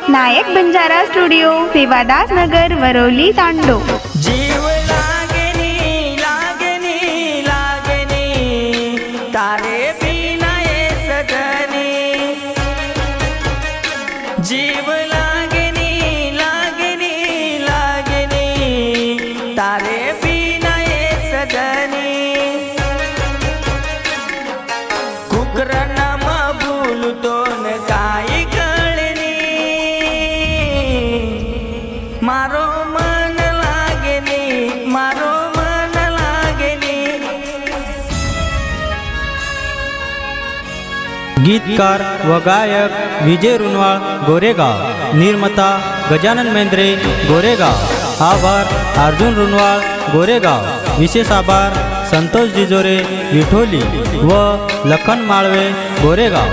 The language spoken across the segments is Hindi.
नायक बंजारा स्टूडियो, सेवादास नगर, वरोली, तांडो। जीव लागनी लागनी लागनी तारे बिना ये सजनी, जीव लागनी लागनी लागनी तारे बिना ये सजनी। कुकरना भूल तो न काई मारो मन लागेनी, मारो मन लागेनी। गीतकार व गायक विजय रुनवाळ, गोरेगाव। निर्माता गजानन मेंद्रे, गोरेगाव। आभार अर्जुन रुनवाळ, गोरेगाव। विशेष आभार संतोष जिजोरे, विठोली व लखन माळवे, गोरेगाव।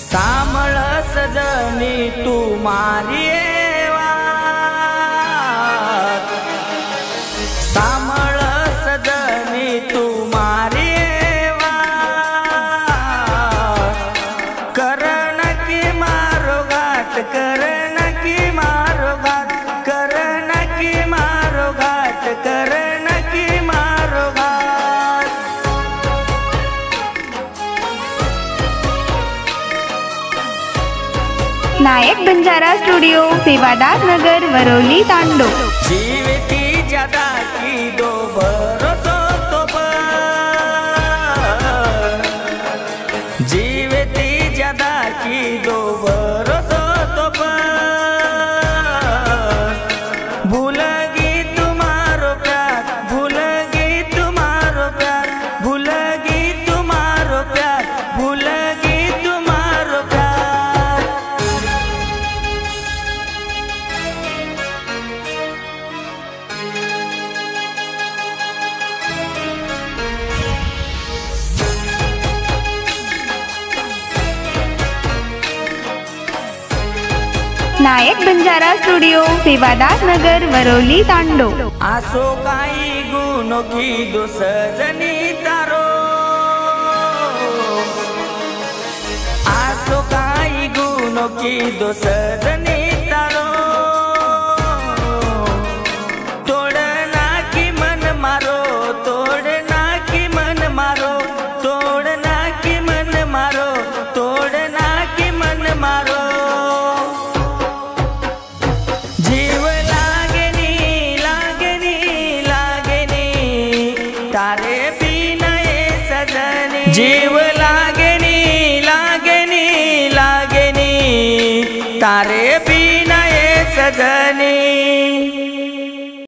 सामळ सजनी तू मारी सामळ सजनी तू मारी करण की मारो घाट, करण की मारो घाट, करण की मारो घाट, करण की मारो घाट। नायक बंजारा स्टूडियो, सेवादास नगर, वरोली, तांडो। जीवती ज्यादा की दो भरोसो तो जीवती ज्यादा की दो भरोसो तो भूलगी तुम्हारो प्यार, भूलगी तुम्हारो प्यार, भूलगी तुम्हारो प्यार, भूलगी तुम्हारो प्यार। नायक बंजारा स्टूडियो, सेवादास नगर, वरोली, तांडो। आसो काई गुनो की दो सजनी तारो, आसो काई गुनो की दो सजनी तारो। तोड़ना की मन मारो, तोड़ना की मन मारो, तोड़ना की मन मारो, तोड़ना की मन मारो। जीव लागनी लागनी लागनी तारे बिना ये सजनी, जीव लागनी लागनी लागनी तारे बिना ये सजनी।